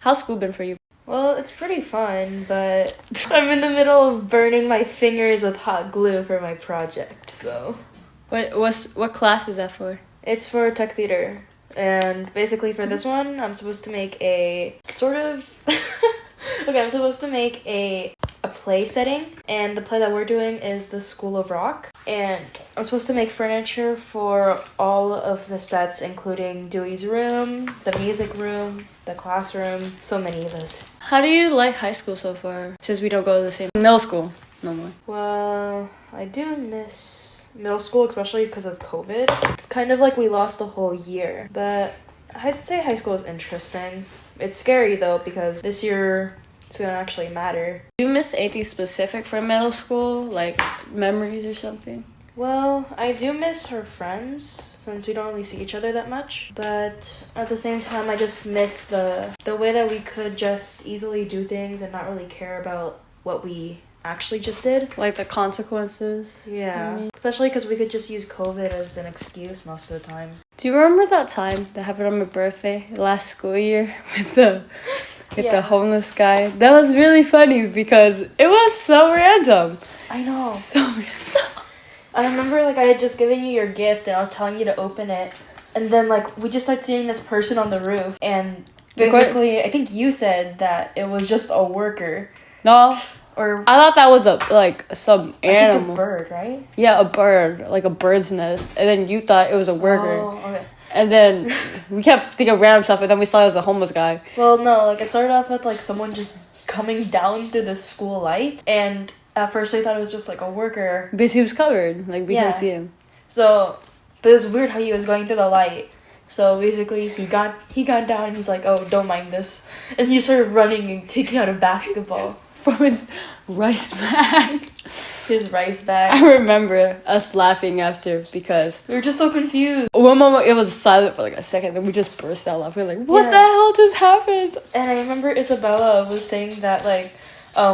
How's school been for you? Well, it's pretty fun, but I'm in the middle of burning my fingers with hot glue for my project, so. What class is that for? It's for tech theater, and basically for this one, I'm supposed to make a sort of... Okay, I'm supposed to make a play setting, and the play that we're doing is the School of Rock, and I'm supposed to make furniture for all of the sets, including Dewey's room, the music room, the classroom, so many of those. How do you like high school so far, since we don't go to the same middle school no more? Well, I do miss middle school, especially because of COVID. It's kind of like we lost a whole year, but I'd say high school is interesting. It's scary though, because this year it's gonna actually matter. Do you miss anything specific from middle school, like memories or something? Well, I do miss her friends, since we don't really see each other that much. But at the same time, I just miss the way that we could just easily do things and not really care about what we actually just did. Like the consequences? Yeah. Especially because we could just use COVID as an excuse most of the time. Do you remember that time that happened on my birthday last school year with the homeless guy? That was really funny because it was so random. I know. So random. I remember, like, I had just given you your gift and I was telling you to open it. And then, like, we just started seeing this person on the roof. And basically, I think you said that it was just a worker. No. Or I thought that was some animal. I think a bird, right? Yeah, a bird. Like a bird's nest. And then you thought it was a worker. Oh, okay. And then we kept thinking of random stuff, and then we saw it was a homeless guy. Well, no, like, it started off with, like, someone just coming down through the school light. And at first I thought it was just, like, a worker. Because he was covered. Like, we couldn't see him. So, but it was weird how he was going through the light. So basically, he got down and he's like, oh, don't mind this. And he started running and taking out a basketball. From his rice bag. His rice bag. I remember us laughing after because we were just so confused. One moment it was silent for like a second, then we just burst out laughing. We were like, what the hell just happened? And I remember Isabella was saying that, like,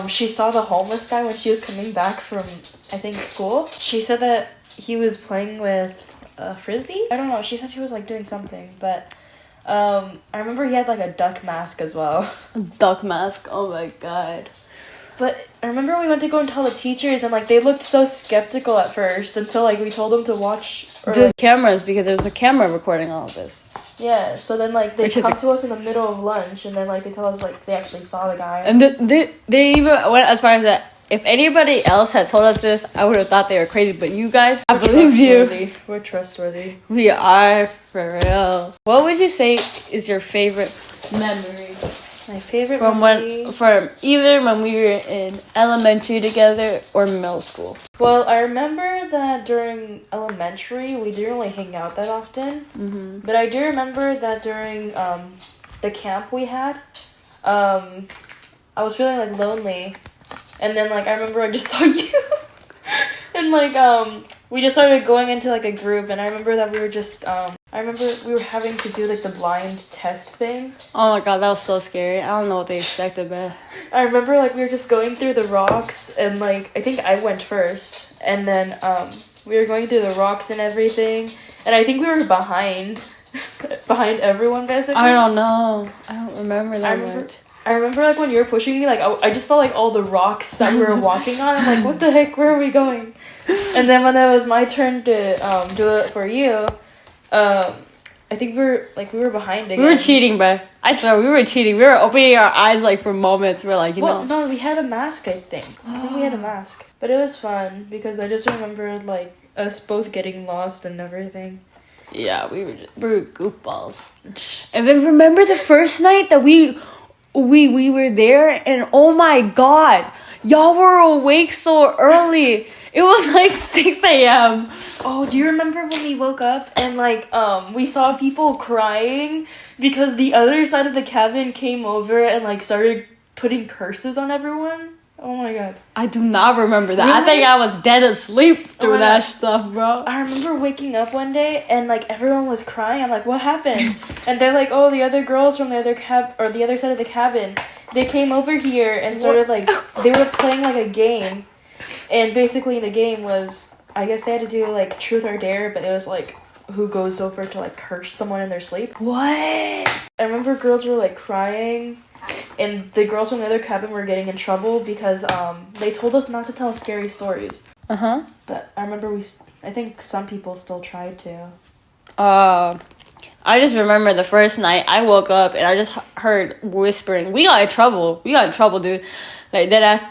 she saw the homeless guy when she was coming back from, I think, school. She said that he was playing with a frisbee? I don't know. She said she was, like, doing something, but I remember he had, like, a duck mask as well. A duck mask? Oh my god. But I remember we went to go and tell the teachers, and, like, they looked so skeptical at first until, like, we told them to watch the cameras, because there was a camera recording all of this. Yeah, so then, like, they come to us in the middle of lunch, and then, like, they tell us, like, they actually saw the guy. And they even went as far as that. If anybody else had told us this, I would have thought they were crazy. But you guys, I believe you. We're trustworthy. We are, for real. What would you say is your favorite memory? My favorite memory? From either when we were in elementary together or middle school. Well, I remember that during elementary, we didn't really hang out that often. Mm-hmm. But I do remember that during the camp we had, I was feeling, like, lonely. And then, like, I remember I just saw you. And, like, we just started going into, like, a group. And I remember that we were just, I remember we were having to do, like, the blind test thing. Oh, my God, that was so scary. I don't know what they expected, but... I remember, like, we were just going through the rocks. And, like, I think I went first. And then, we were going through the rocks and everything. And I think we were behind everyone, basically. I don't know. I don't remember that much. I remember, like, when you were pushing me, like, I just felt like all the rocks that we were walking on. I'm like, what the heck? Where are we going? And then when it was my turn to do it for you, I think we were behind again. We were cheating, bro. I swear, we were cheating. We were opening our eyes, like, for moments. We're like, you know. No, we had a mask, I think. I think we had a mask. But it was fun, because I just remembered, like, us both getting lost and everything. Yeah, we were goofballs. And then remember the first night that we were there, and oh my god, y'all were awake so early. It was like 6 a.m. Oh, do you remember when we woke up and, like, we saw people crying because the other side of the cabin came over and, like, started putting curses on everyone? Oh my god. I do not remember that. Really? I think I was dead asleep through that stuff, bro. I remember waking up one day and, like, everyone was crying. I'm like, what happened? And they're like, oh, the other girls from the other side of the cabin, they came over here and started, like, they were playing, like, a game. And basically the game was, I guess they had to do, like, truth or dare, but it was, like, who goes over to like curse someone in their sleep. What? I remember girls were like crying, and the girls from the other cabin were getting in trouble because they told us not to tell scary stories. Uh-huh. But I remember I think some people still tried to. I just remember the first night I woke up and I just heard whispering. We got in trouble. Dude. Like that ass.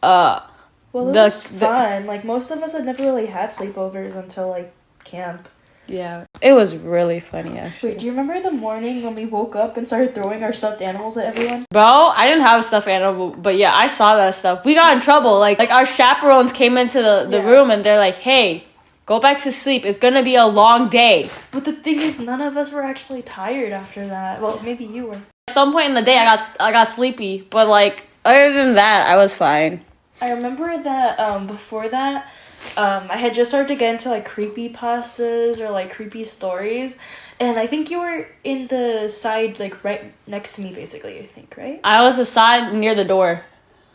Well, it was fun. Like most of us had never really had sleepovers until like camp. Yeah, it was really funny actually. Wait, do you remember the morning when we woke up and started throwing our stuffed animals at everyone? Bro, I didn't have a stuffed animal, but yeah, I saw that stuff. We got in trouble. Like our chaperones came into the room and they're like, "Hey, go back to sleep. It's gonna be a long day." But the thing is, none of us were actually tired after that. Well, maybe you were. At some point in the day, I got sleepy, but like other than that, I was fine. I remember that before that, I had just started to get into like creepypastas or like creepy stories, and I think you were in the side like right next to me, basically. I think, right? I was aside near the door.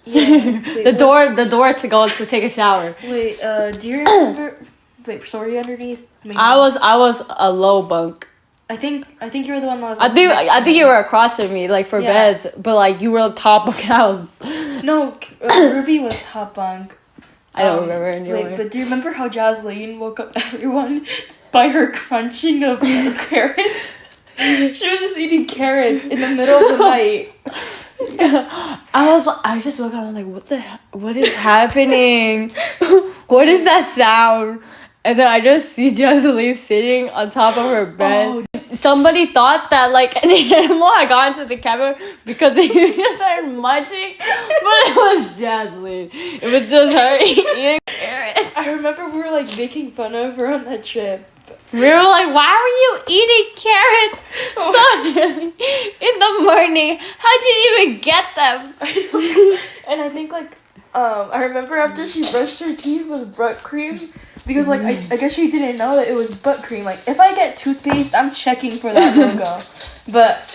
Yeah. Wait, the door to go to take a shower. Wait, do you remember? Wait, so were you underneath? Maybe. I was a low bunk. I think you were the one that was. I think you were across from me, like for beds, but like you were top bunk and I was. No, Ruby was top bunk. I don't remember anyway. Wait, but do you remember how Jasleen woke up everyone by her crunching of carrots? She was just eating carrots in the middle of the night. I just woke up and I'm like, what is happening? What is that sound? And then I just see Jasleen sitting on top of her bed. Oh. Somebody thought that like an animal had gone to the cabin because they just started munching, but it was Jasleen. It was just her eating carrots. I remember we were like making fun of her on that trip. We were like, "Why were you eating carrots so early in the morning? How'd you even get them?" And I think like I remember after she brushed her teeth with butt cream. Because, like, I guess she didn't know that it was butt cream. Like, if I get toothpaste, I'm checking for that logo. But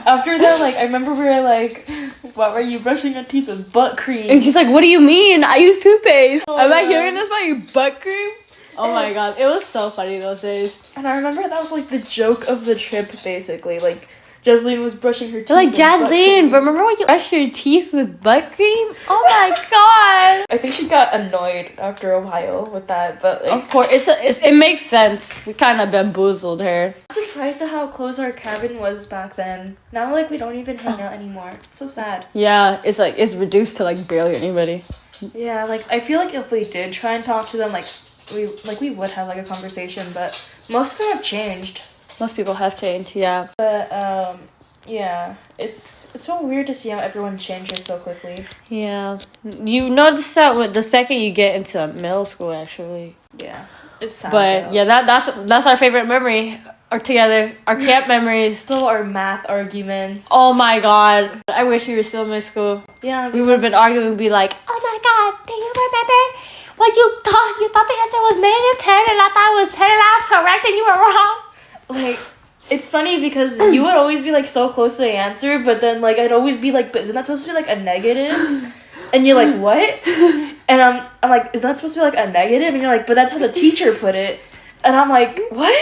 after that, like, I remember we were like, "Why were you brushing your teeth with butt cream?" And she's like, "What do you mean? I use toothpaste. Am I hearing this by your butt cream?" Oh my god, it was so funny those days. And I remember that was, like, the joke of the trip, basically. Like, Jasleen was brushing her teeth. Like, Jasleen, remember when you brushed your teeth with butt cream? Oh my god. I think she got annoyed after a while with that, but like, of course, it makes sense. We kind of bamboozled her. I'm surprised at how close our cabin was back then. Now, like, we don't even hang out anymore. It's so sad. Yeah, it's reduced to like barely anybody. Yeah, like I feel like if we did try and talk to them, we would have like a conversation, but most of them have changed. Most people have changed, yeah. But yeah, it's so weird to see how everyone changes so quickly. Yeah, you notice that with the second you get into middle school, actually. Yeah, it's sad. But though. yeah, that's our favorite memory. Our camp memories. Still our math arguments. Oh my god, I wish we were still in my school. Yeah, we would have been arguing and be like, "Oh my god, do you remember when you thought the answer was -10 and I thought it was 10 and I was correct and you were wrong?" Like, it's funny because you would always be like so close to the answer, but then like I'd always be like, "But isn't that supposed to be like a negative?" And you're like, "What?" And I'm like, "Is that supposed to be like a negative?" And you're like, "But that's how the teacher put it." And I'm like, "What?"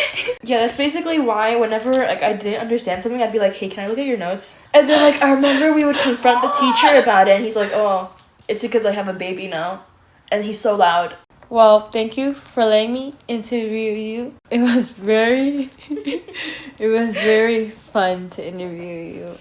Yeah, that's basically why whenever like I didn't understand something, I'd be like, "Hey, can I look at your notes?" And then like I remember we would confront the teacher about it, and he's like, "Oh, it's because I have a baby now," and he's so loud. Well, thank you for letting me interview you. It was very fun to interview you.